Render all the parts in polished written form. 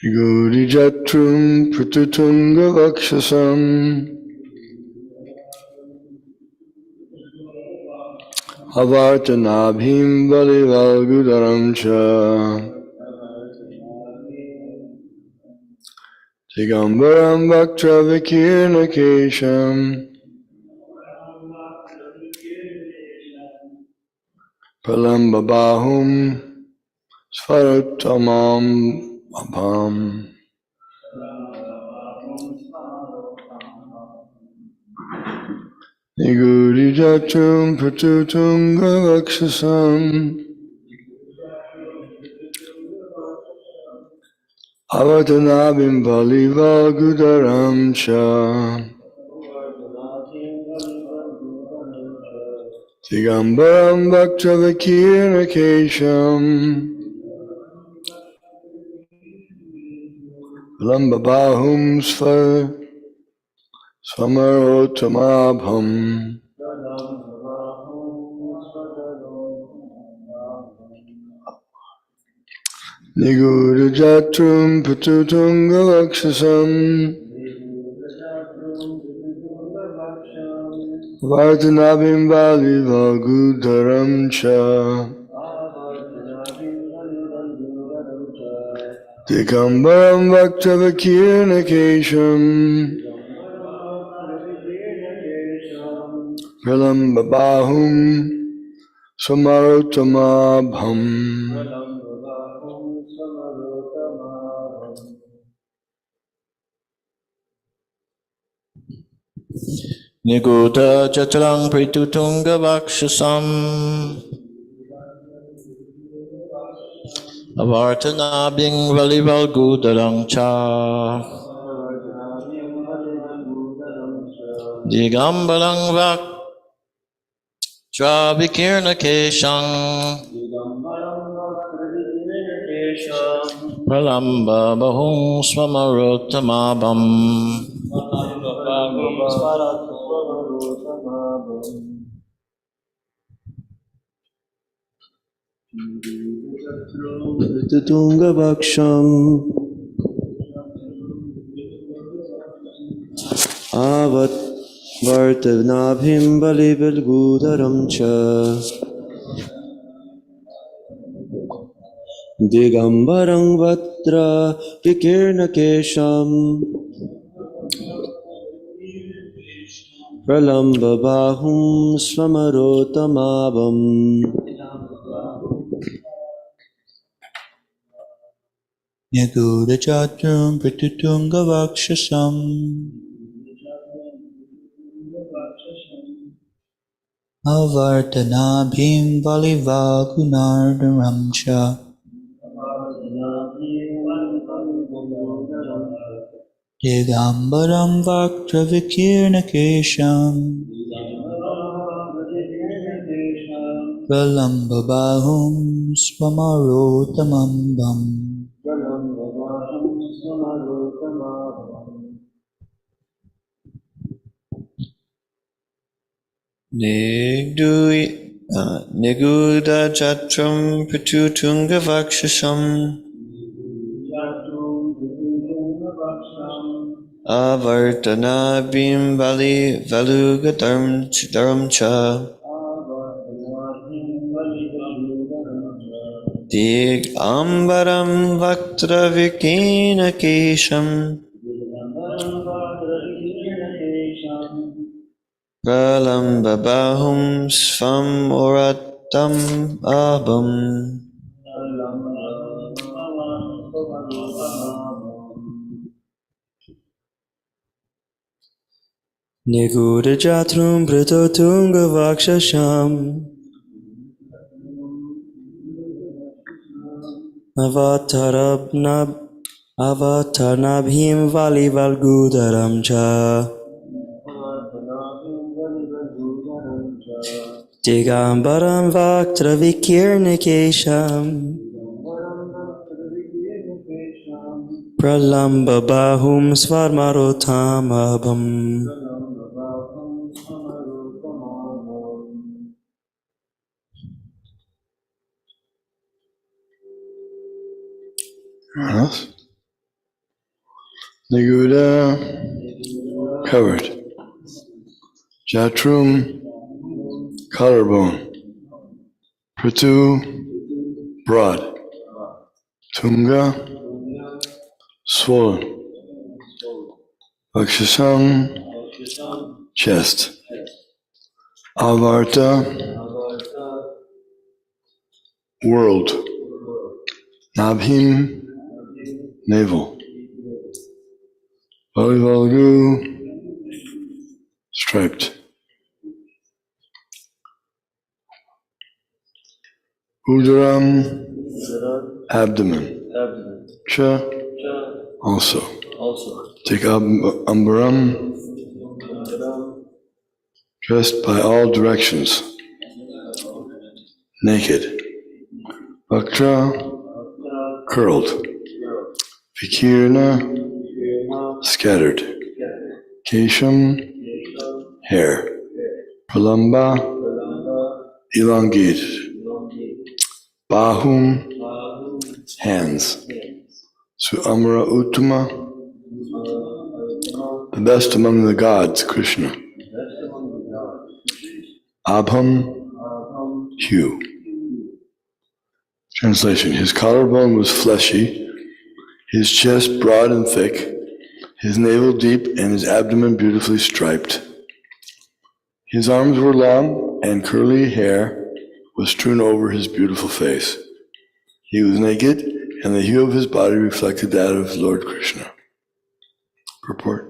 Gurijatrum Pritutunga Vakshasam Avartanabhim Balivalgudaram Cha Digambaram Bhaktra Vikirna Kesham Pralambabahum Svarutamam Abham Nigurijatum Pratutunga Vakshasam Avatanabhim Balivalgudaram Cha Digambaram Bhakta Vikirna Kesham Lambabahum Swamarotamabham Nigurajatrum Patutunga Vakshasam Vartanabhim Balivalgudaram Cha Digambaram Bhakta Vikirna Kesham Pralambabahum Swamarotamabham Niguta Jatalang Pritutunga Vakshasam Avartanabhing Valivalgudarang Cha Digambalang Vaktra Vikirna Keshang Pralamba Bahung Swamarotamabam Pritutunga Vaksham Avat Vartanabhim Balivalgudaram Cha Digambaram Vatra Vikirna Kesham Pralambabahum Swamarotamabam Nigurajatrum Pritutunga Vakshasam Avartanabhim Valivalgudaram Cha Digambaram Vaktra Vikirna Kesham Pralambabahum Swamarotamambam Niguda Jatram Pritutunga Vakshasam Avartanabhim Valivalgudaram Cha Digambaram Vaktra Vikirna Kesham Pralambabahum Swamarotam Abham Nigurajatrum Pritutunga Vakshasam Avatarnabhim Valivalgudaram Cha Digambaram Vaktra Vikirna Kesham Pralambabahum Swamarotamabham Yes. Niguda, covered. Jatrum, collarbone. Pratu, broad. Tunga, swollen. Vakshasam, chest. Avarta, world. Nabhim, navel. Valivalgu, striped. Udaram, abdomen. Cha, also. Take ambaram, dressed by all directions. Naked. Vaktra, curled. Vikirna, scattered. Kesham, hair. Pralamba, elongated. Bahum, hands. Suamra Uttama, the best among the gods, Krishna. Abham, hue. Translation: his collarbone was fleshy, his chest broad and thick, his navel deep, and his abdomen beautifully striped. His arms were long, and curly hair was strewn over his beautiful face. He was naked, and the hue of his body reflected that of Lord Krishna. Purport.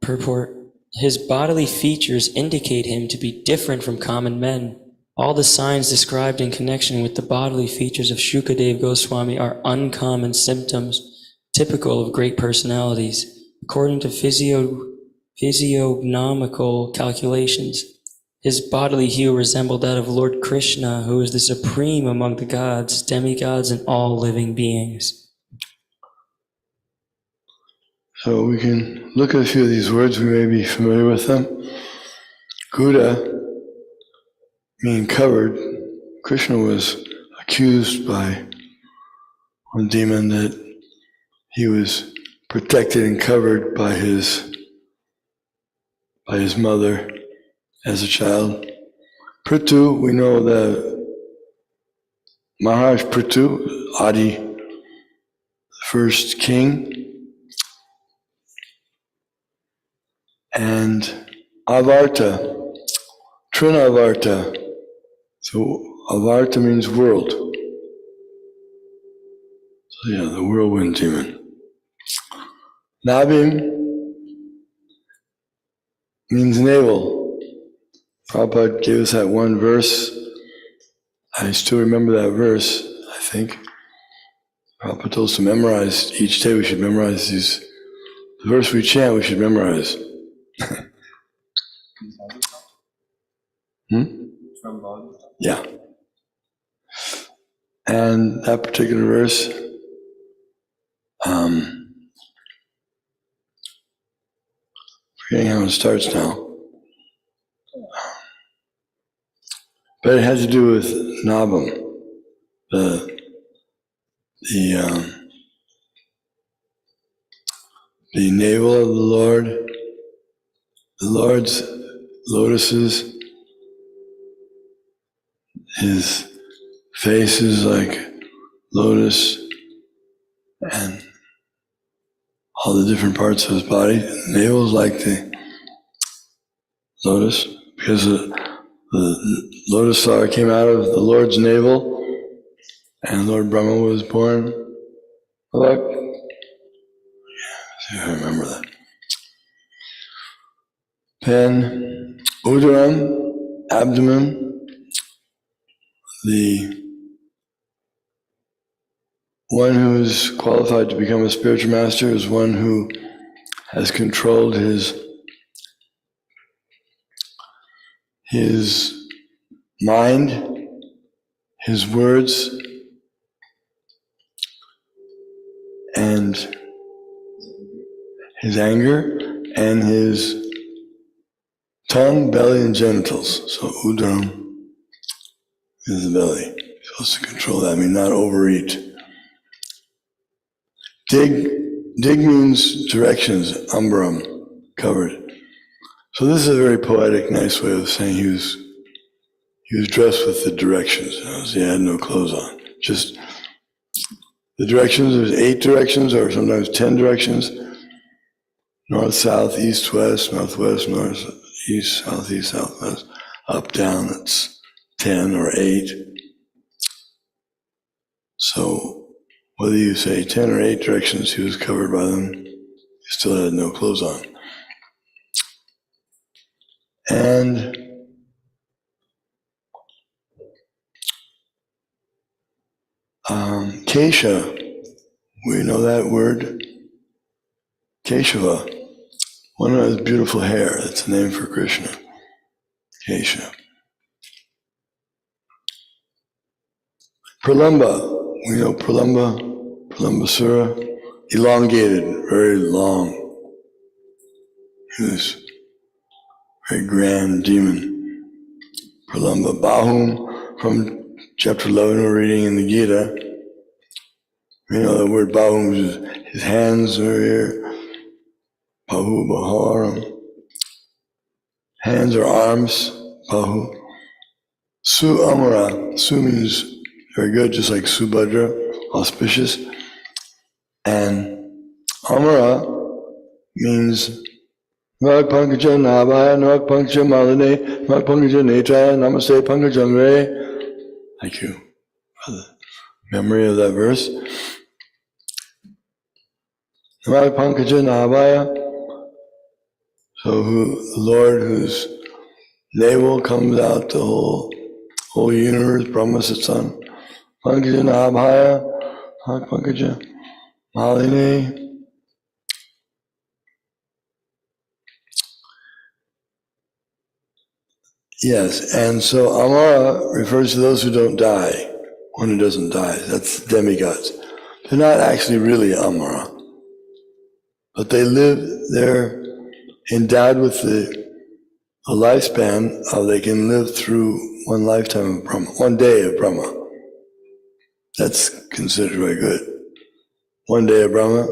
Purport. His bodily features indicate him to be different from common men. All the signs described in connection with the bodily features of Shukadev Goswami are uncommon symptoms, typical of great personalities. According to physiognomical calculations, his bodily hue resembled that of Lord Krishna, who is the supreme among the gods, demigods, and all living beings. So we can look at a few of these words, we may be familiar with them. Guda, meaning covered. Krishna was accused by one demon that he was protected and covered by his mother as a child. Prithu, we know that Maharaj Prithu, Adi, the first king, and Avarta, Trinavarta. So Avarta means world. So yeah, the whirlwind demon. Nabim means navel. Prabhupada gave us that one verse. I still remember that verse, I think. Prabhupada told us to memorize. Each day we should memorize these. The verse we chant, we should memorize. Yeah. And that particular verse, forgetting how it starts now, but it had to do with Nabam, the navel of the Lord's lotuses. His face is like lotus, and all the different parts of his body. The navel is like the lotus, because the lotus flower came out of the Lord's navel, and Lord Brahma was born. Look, see if I remember that. Then udaram, abdomen. The one who is qualified to become a spiritual master is one who has controlled his mind, his words, and his anger, and his tongue, belly, and genitals. So udaram is the belly. supposed to control that. I mean, not overeat. Dig means directions, ambram, covered. So this is a very poetic, nice way of saying he was dressed with the directions. He had no clothes on. Just the directions. There's 8 directions, or sometimes 10 directions. North, south, east, west, northwest, north, east, southeast, southwest. Up, down, it's 10 or 8. So whether you say 10 or 8 directions, he was covered by them. He still had no clothes on. And Kesha, we know that word, Keshava, one of his beautiful hair. That's the name for Krishna, Kesha. Pralamba, we know Pralambasura, elongated, very long. He was a very grand demon. Pralamba. Bahum, from chapter 11 we're reading in the Gita. You know the word Bahum, his hands are here. Bahu, Baharam. Hands or arms, Bahu. Su Amara. Su means very good, just like Subhadra, auspicious. And Amara means Nag Pankaja Nabhaya, Nag Pankaja Maline, Nag Pankaja Netra, Namaste Pankajangre. Thank you for the memory of that verse. Nag Pankaja Nabhaya. So the Lord whose navel comes out the whole universe, Brahma sits on. Pankaja Nabhaya, Nag Pankaja Maline. Yes, and so Amara refers to those who don't die, one who doesn't die. That's demigods. They're not actually really Amara, but they live, they're endowed with the lifespan of they can live through one lifetime of Brahma, one day of Brahma. That's considered very good. One day of Brahma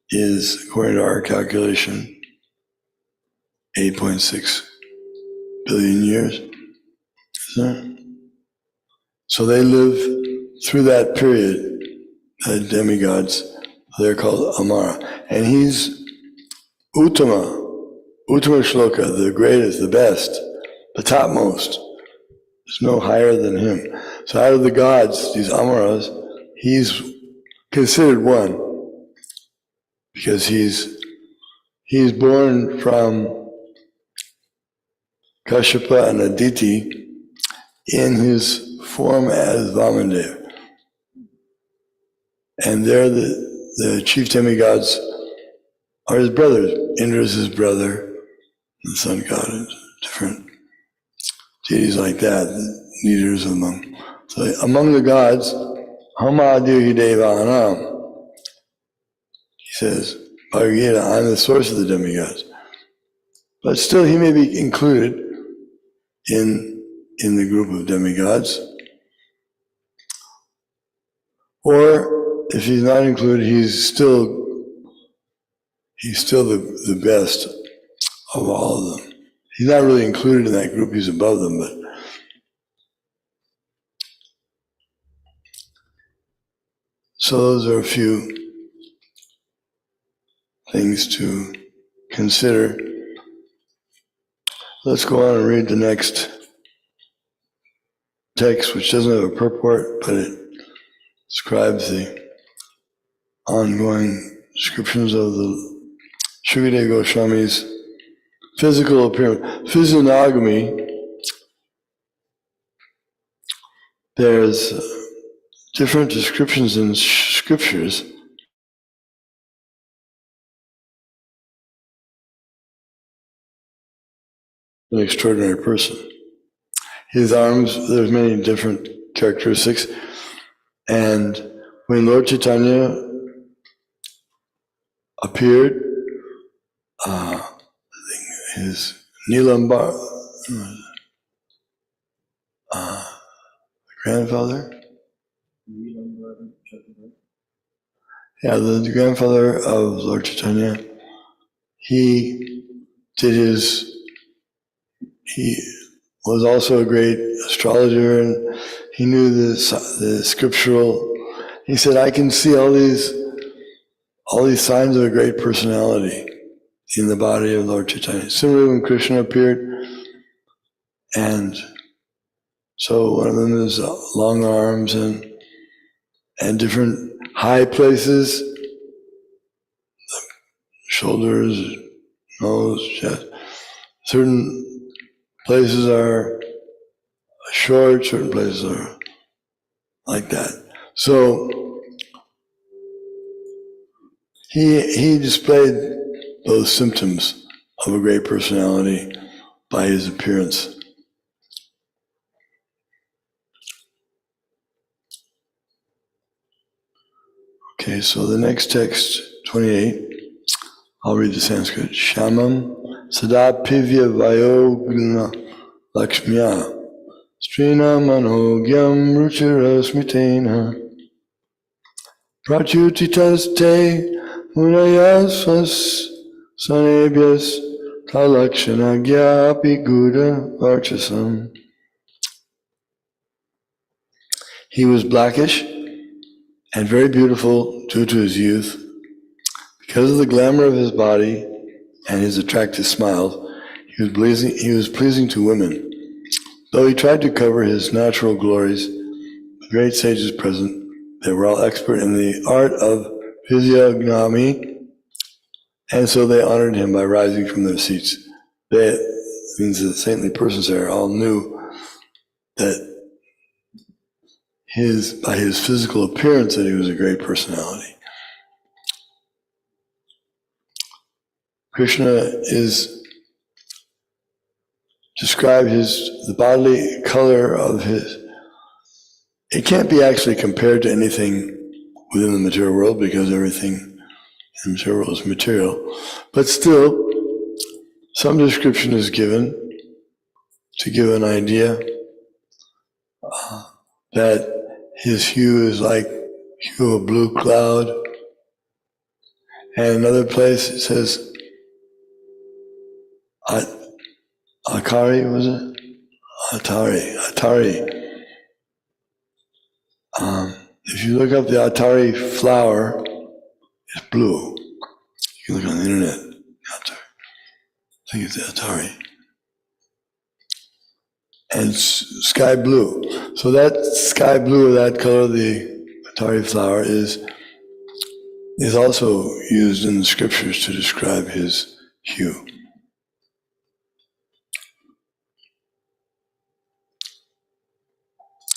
is, according to our calculation, 8.6 billion years. So they live through that period, demigods, they're called Amara. And he's Uttama Shloka, the greatest, the best, the topmost. There's no higher than him. So out of the gods, these Amaras, he's considered one, because he's born from Kashyapa and Aditi in his form as Vamandev. And they're the chief demigods are his brothers. Indra is his brother, the sun god, and different deities like that, leaders among. So among the gods, Hamadir Devanam, he says, Bhagavad Gita, I'm the source of the demigods. But still he may be included in the group of demigods. Or if he's not included, he's still the best of all of them. He's not really included in that group, he's above them, but so those are a few things to consider. Let's go on and read the next text, which doesn't have a purport, but it describes the ongoing descriptions of the Shukadeva Goswami's physical appearance. Physiognomy, there's different descriptions in scriptures. An extraordinary person. His arms, there's many different characteristics. And when Lord Chaitanya appeared, his Nilambar, grandfather? Yeah, the grandfather of Lord Chaitanya, he was also a great astrologer, and he knew the scriptural. He said, I can see all these signs of a great personality in the body of Lord Chaitanya. Similarly, when Krishna appeared, and so one of them is long arms and different high places, shoulders, nose, chest. Certain places are short, certain places are like that. So he displayed those symptoms of a great personality by his appearance. Okay, so the next text, 28, I'll read the Sanskrit. Shamam sadapivya vayogna lakshmiya strina manogyam ruchirasmitena pratyutitaste munayasvas sanebhyas talakshanagya guda varchasam. He was blackish and very beautiful due to his youth. Because of the glamour of his body and his attractive smile, he was pleasing to women. Though he tried to cover his natural glories, the great sages present, they were all expert in the art of physiognomy, and so they honored him by rising from their seats. That means the saintly persons there all knew that by his physical appearance that he was a great personality. Krishna is described the bodily color of his. It can't be actually compared to anything within the material world because everything in the material world is material. But still, some description is given to give an idea that his hue is like hue of a blue cloud. And another place it says, Akari, was it? Atari. If you look up the Atari flower, it's blue. You can look on the internet. Atari. I think it's the Atari. And it's sky blue. So that sky blue, that color, the Atari flower, is also used in the scriptures to describe his hue.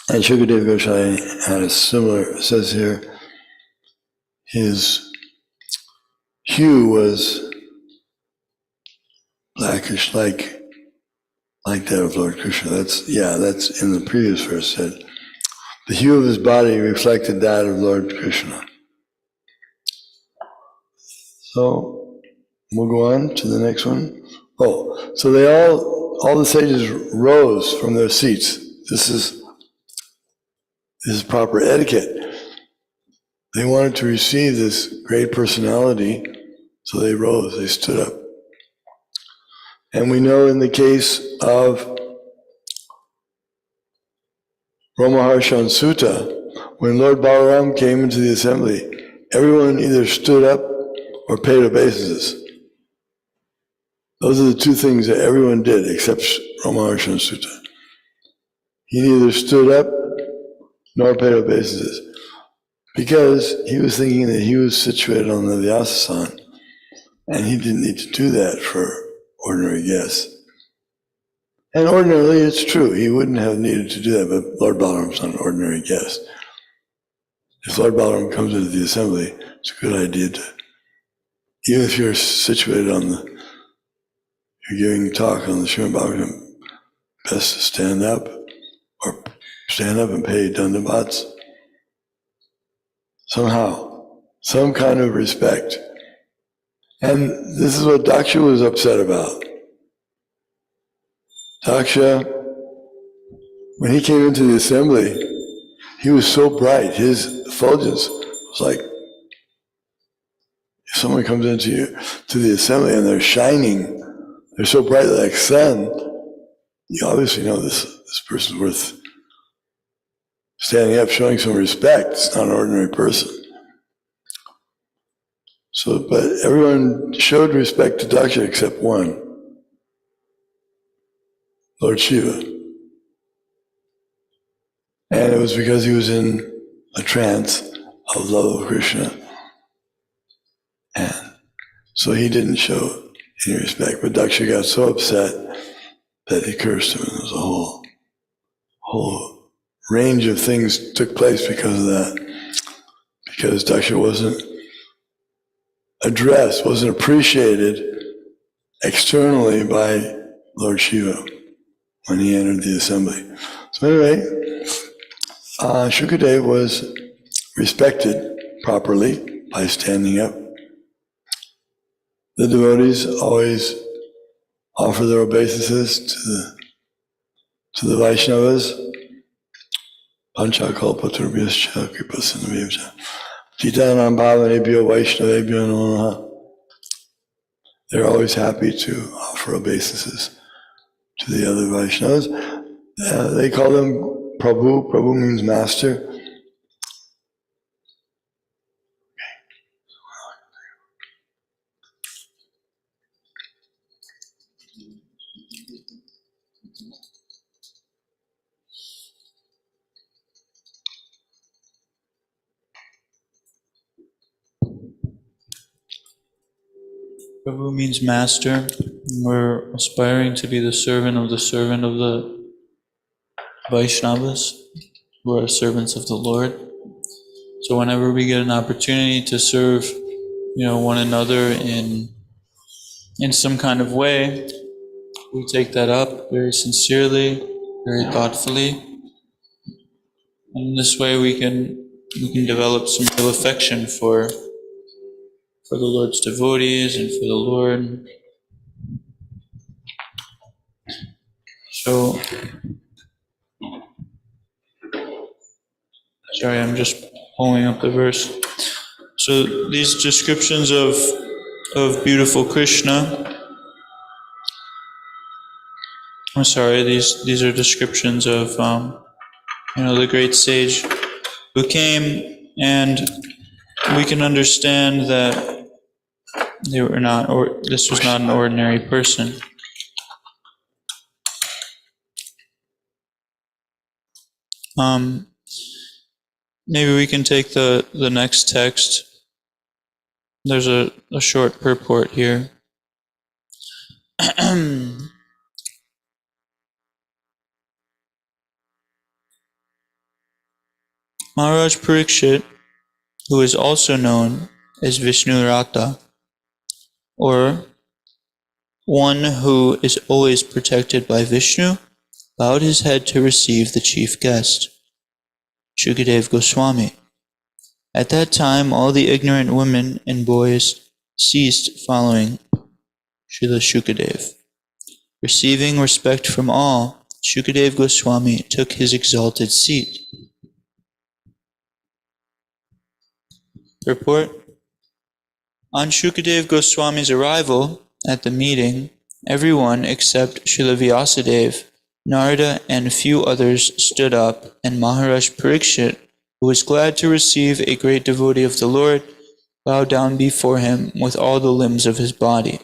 And Shukadev Goswami had a similar, says here, his hue was blackish like that of Lord Krishna. That's in the previous verse said. The hue of his body reflected that of Lord Krishna. So we'll go on to the next one. Oh, so they all the sages rose from their seats. This is proper etiquette. They wanted to receive this great personality, so they rose, they stood up. And we know in the case of Ramaharshan Sutta, when Lord Balaram came into the assembly, everyone either stood up or paid obeisances. Those are the two things that everyone did except Ramaharshan Sutta. He neither stood up nor paid obeisances, because he was thinking that he was situated on the Vyasasan, and he didn't need to do that for ordinary guests. And ordinarily, it's true, he wouldn't have needed to do that, but Lord Balaram's not an ordinary guest. If Lord Balaram comes into the assembly, it's a good idea to, even if you're situated you're giving a talk on the Srimad Bhagavatam, best to stand up and pay dandavats. Somehow, some kind of respect. And this is what Daksha was upset about. Daksha, when he came into the assembly, he was so bright. His effulgence was like, if someone comes to the assembly and they're shining, they're so bright like sun, you obviously know this person's worth standing up, showing some respect. It's not an ordinary person. So, but everyone showed respect to Daksha except one, Lord Shiva. And it was because he was in a trance of love of Krishna. And so he didn't show any respect. But Daksha got so upset that he cursed him. And there was a whole range of things took place because of that. Because Daksha wasn't addressed, wasn't appreciated externally by Lord Shiva when he entered the assembly. So anyway, Shukadeva was respected properly by standing up. The devotees always offer their obeisances to the Vaishnavas. Panchakalpaturbhyascha kripasindhubhyascha Chitanam bhavanebhyo Vaishnavebhyo namaha. They're always happy to offer obeisances to the other Vaishnavas. They call them Prabhu. Prabhu means master. Prabhu means master. We're aspiring to be the servant of the Vaishnavas, who are servants of the Lord. So whenever we get an opportunity to serve, one another in some kind of way, we take that up very sincerely, very thoughtfully. And in this way we can develop some real affection for the Lord's devotees and for the Lord. So, sorry, I'm just pulling up the verse. So these descriptions of beautiful Krishna, I'm sorry, these are descriptions of the great sage who came, and we can understand that they were not, or this was not an ordinary person. Maybe we can take the next text. There's a short purport here. Maharaj Parikshit, who is also known as Vishnu Rata, or one who is always protected by Vishnu, bowed his head to receive the chief guest, Shukadeva Goswami. At that time, all the ignorant women and boys ceased following Srila Shukadeva. Receiving respect from all, Shukadeva Goswami took his exalted seat. Report. On Shukadeva Goswami's arrival at the meeting, everyone except Srila Vyasadeva, Narada, and a few others stood up, and Maharaj Parikshit, who was glad to receive a great devotee of the Lord, bowed down before him with all the limbs of his body.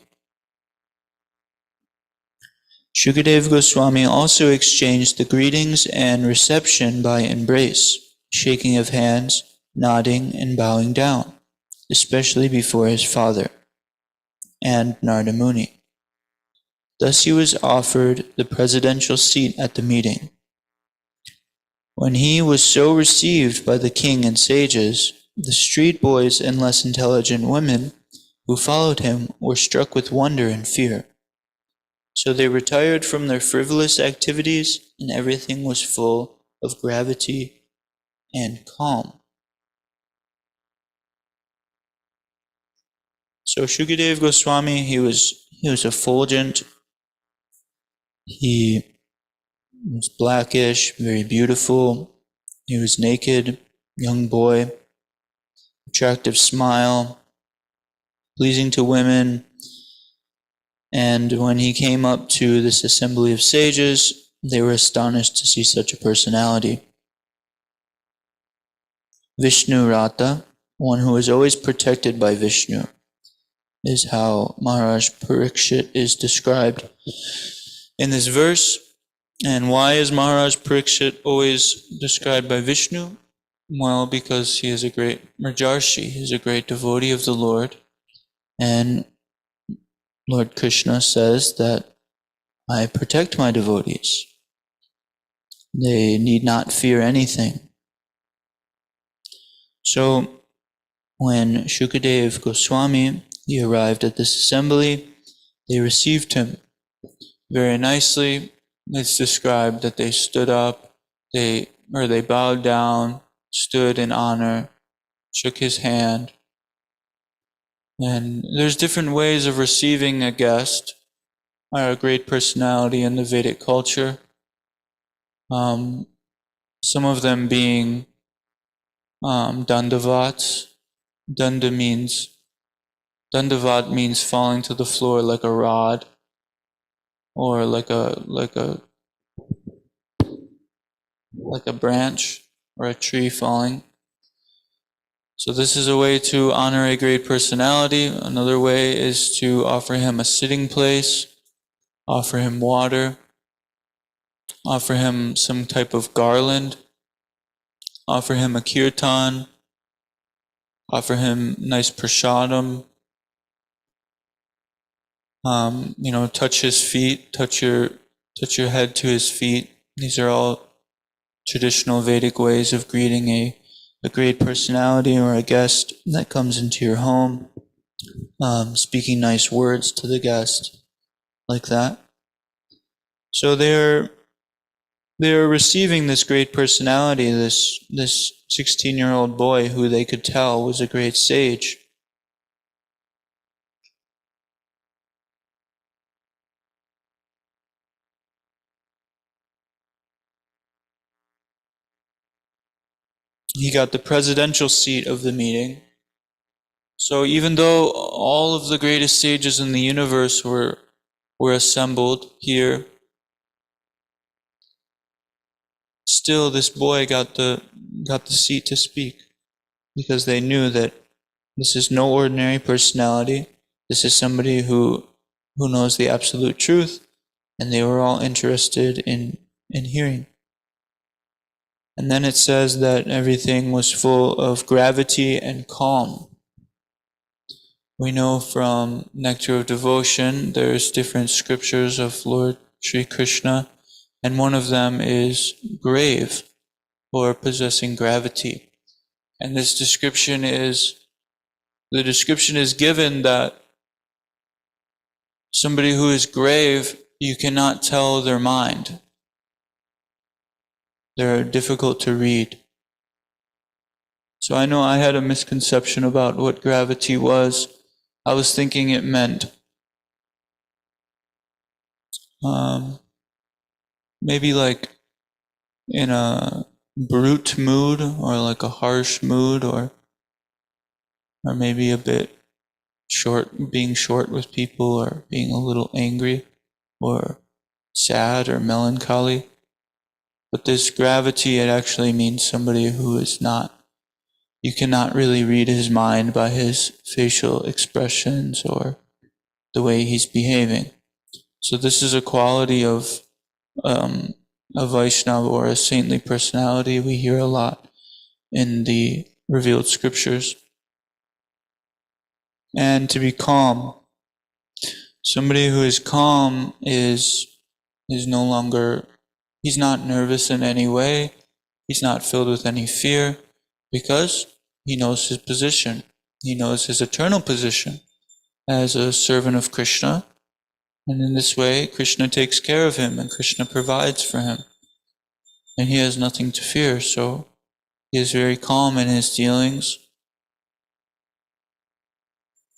Shukadeva Goswami also exchanged the greetings and reception by embrace, shaking of hands, nodding, and bowing down, especially before his father and Narada Muni. Thus he was offered the presidential seat at the meeting. When he was so received by the king and sages, the street boys and less intelligent women who followed him were struck with wonder and fear. So they retired from their frivolous activities, and everything was full of gravity and calm. So Shukadeva Goswami, he was effulgent. He was blackish, very beautiful. He was naked, young boy, attractive smile, pleasing to women. And when he came up to this assembly of sages, they were astonished to see such a personality. Vishnu Rata, one who is always protected by Vishnu, is how Maharaj Parikshit is described in this verse. And why is Maharaj Parikshit always described by Vishnu? Well, because he is a great Rajarshi, he is a great devotee of the Lord. And Lord Krishna says that I protect my devotees. They need not fear anything. So when Shukadev Goswami, he arrived at this assembly, they received him very nicely. It's described that they stood up, they bowed down, stood in honor, shook his hand. And there's different ways of receiving a guest, a great personality in the Vedic culture. Some of them being dandavats. Dandavat means falling to the floor like a rod, or like a branch or a tree falling. So this is a way to honor a great personality. Another way is to offer him a sitting place, offer him water, offer him some type of garland, offer him a kirtan, offer him nice prasadam, touch his feet, touch your head to his feet. These are all traditional Vedic ways of greeting a great personality or a guest that comes into your home, speaking nice words to the guest, like that. So they're receiving this great personality, this 16-year-old boy who they could tell was a great sage. He got the presidential seat of the meeting. So even though all of the greatest sages in the universe were assembled here, still this boy got the seat to speak, because they knew that this is no ordinary personality. This is somebody who knows the absolute truth, and they were all interested in hearing. And then it says that everything was full of gravity and calm. We know from Nectar of Devotion, there's different scriptures of Lord Sri Krishna, and one of them is grave, or possessing gravity. And this description is given that somebody who is grave, you cannot tell their mind. They're difficult to read. So I know I had a misconception about what gravity was. I was thinking it meant maybe like in a brute mood, or like a harsh mood, or maybe a bit short, being short with people, or being a little angry, or sad, or melancholy. But this gravity, it actually means somebody who is not, you cannot really read his mind by his facial expressions or the way he's behaving. So this is a quality of a Vaishnava, or a saintly personality, we hear a lot in the revealed scriptures. And to be calm. Somebody who is calm is no longer, he's not nervous in any way. He's not filled with any fear, because he knows his position. He knows his eternal position as a servant of Krishna. And in this way, Krishna takes care of him, and Krishna provides for him. And he has nothing to fear, so he is very calm in his dealings.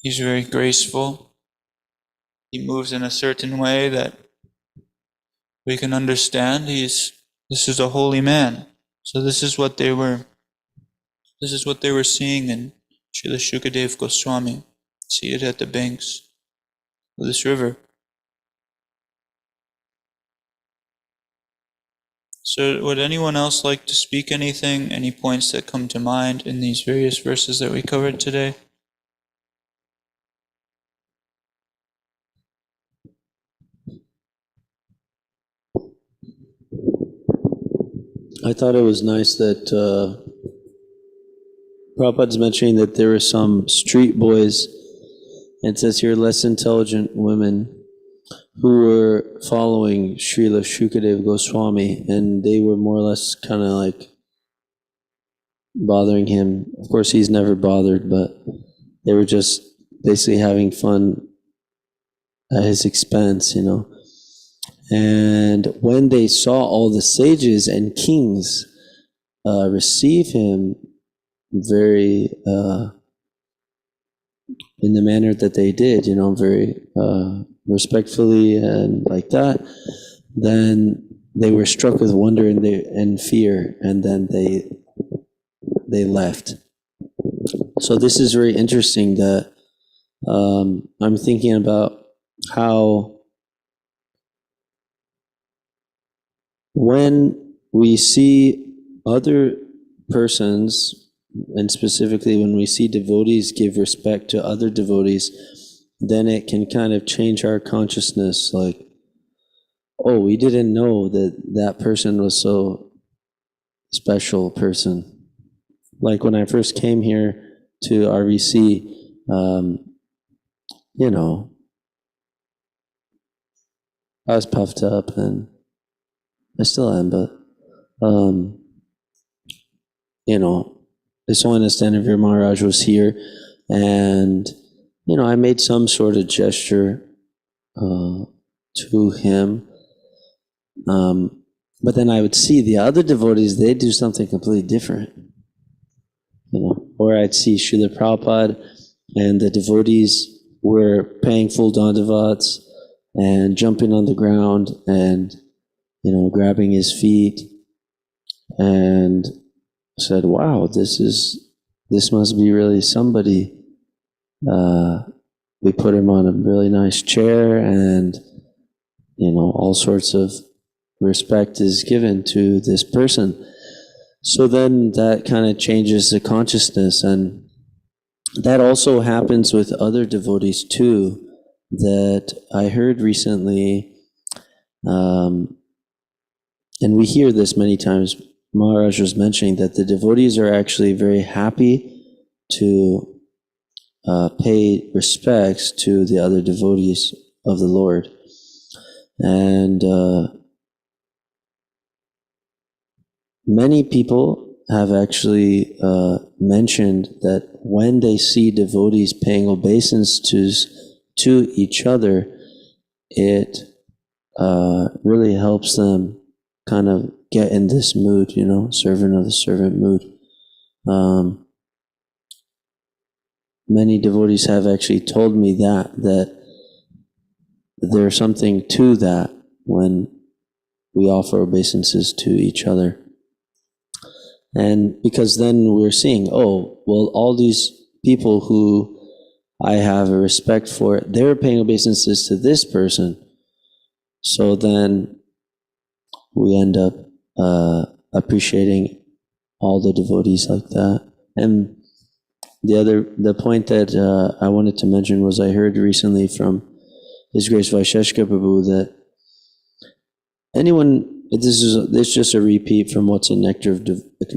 He's very graceful. He moves in a certain way that we can understand. This is a holy man. So this is what they were seeing in Srila Shukadev Goswami, seated at the banks of this river. So would anyone else like to speak anything, any points that come to mind in these various verses that we covered today? I thought it was nice that Prabhupada's mentioning that there were some street boys, it says here less intelligent women, who were following Srila Shukadev Goswami, and they were more or less kind of like bothering him. Of course, he's never bothered, but they were just basically having fun at his expense, you know. And when they saw all the sages and kings receive him very in the manner that they did, you know, very respectfully and like that, then they were struck with wonder and fear, and then they left. So this is very interesting that I'm thinking about how when we see other persons, and specifically when we see devotees give respect to other devotees, then it can kind of change our consciousness, like, oh, we didn't know that that person was so special person. Like when I first came here to RVC, you know, I was puffed up, and I still am, but, you know, His Holiness Danavir Maharaj was here, and, you know, I made some sort of gesture to him, but then I would see the other devotees, they do something completely different, you know, or I'd see Srila Prabhupada, and the devotees were paying full dandavats and jumping on the ground and, you know, grabbing his feet, and said, wow, this must be really somebody. We put him on a really nice chair, and, you know, all sorts of respect is given to this person. So then that kind of changes the consciousness, and that also happens with other devotees too, that I heard recently, and we hear this many times. Maharaj was mentioning that the devotees are actually very happy to pay respects to the other devotees of the Lord. And many people have actually mentioned that when they see devotees paying obeisances to each other, it really helps them kind of get in this mood, you know, servant of the servant mood. Many devotees have actually told me that there's something to that when we offer obeisances to each other. And because then we're seeing, oh, well, all these people who I have a respect for, they're paying obeisances to this person. So then we end up appreciating all the devotees like that. And the point that I wanted to mention was I heard recently from His Grace Vaisheshika Prabhu that anyone, this is just a repeat from what's in Nectar of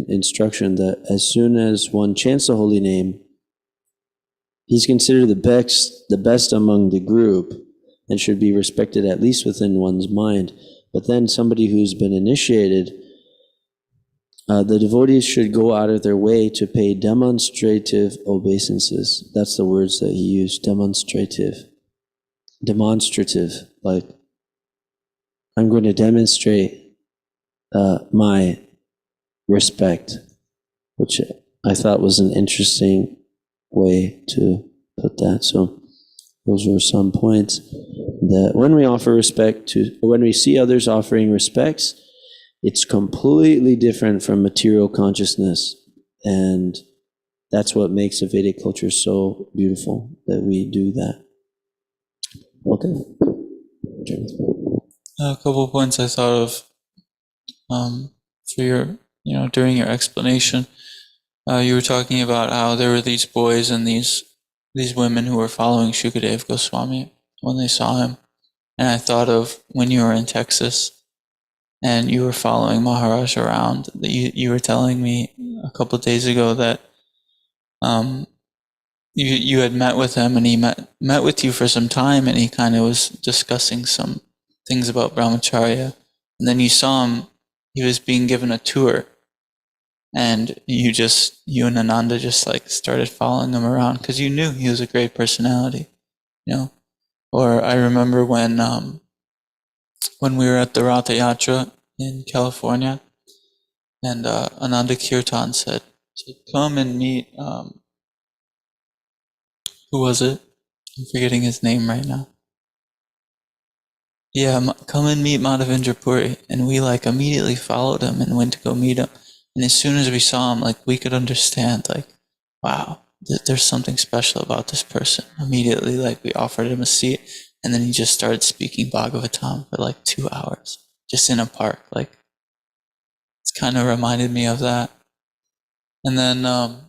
Instruction, that as soon as one chants the holy name, he's considered the best among the group and should be respected at least within one's mind. But then somebody who's been initiated, the devotees should go out of their way to pay demonstrative obeisances. That's the words that he used, demonstrative. Demonstrative, like, I'm going to demonstrate my respect, which I thought was an interesting way to put that. So those were some points that when we offer respect when we see others offering respects, It's completely different from material consciousness. And that's what makes a Vedic culture so beautiful, that we do that. Okay. A couple points I thought of for your, during your explanation. You were talking about how there were these boys and these women who were following Shukadev Goswami when they saw him. And I thought of when you were in Texas and you were following Maharaj around. You were telling me a couple of days ago that you had met with him, and he met with you for some time, and he kind of was discussing some things about brahmacharya. And then you saw him, he was being given a tour, and you and Ananda just like started following him around because you knew he was a great personality, Or I remember when we were at the Ratha Yatra in California, and Ananda Kirtan said, come and meet, who was it? I'm forgetting his name right now. Yeah, come and meet Madhavendra Puri. And we like immediately followed him and went to go meet him. And as soon as we saw him, like we could understand, like, wow, there's something special about this person. Immediately, like we offered him a seat, and then he just started speaking Bhagavatam for like 2 hours, just in a park. Like, it's kind of reminded me of that. And then another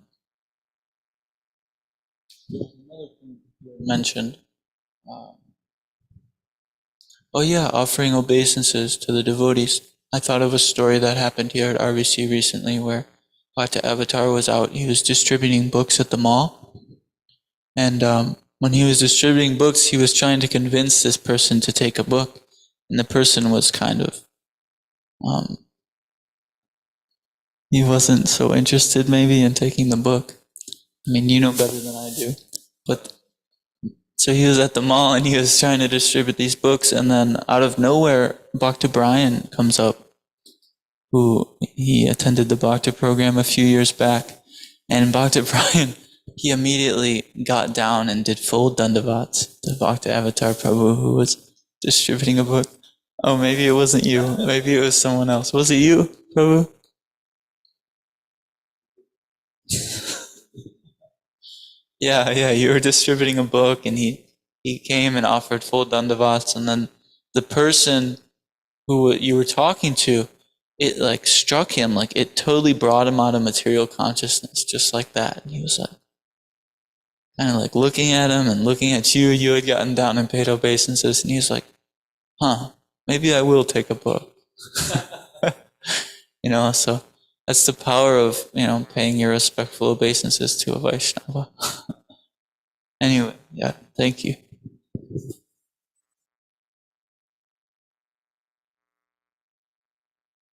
thing you mentioned. Offering obeisances to the devotees. I thought of a story that happened here at RVC recently where Bhakta Avatar was out. He was distributing books at the mall. And when he was distributing books, he was trying to convince this person to take a book. And the person was kind of, he wasn't so interested maybe in taking the book. I mean, you know better than I do. But so he was at the mall and he was trying to distribute these books, and then out of nowhere, Bhakta Brian comes up, who he attended the Bhakta program a few years back. And Bhakta Brian, he immediately got down and did full dandavats to Bhakta Avatar Prabhu, who was distributing a book. Oh, maybe it wasn't you. Maybe it was someone else. Was it you, Prabhu? Yeah, you were distributing a book, and he came and offered full dandavats, and then the person who you were talking to, it like struck him, like it totally brought him out of material consciousness, just like that. And he was like, kind of like looking at him and looking at you. You had gotten down and paid obeisances, and he was like, maybe I will take a book. So that's the power of, paying your respectful obeisances to a Vaishnava. Anyway, thank you.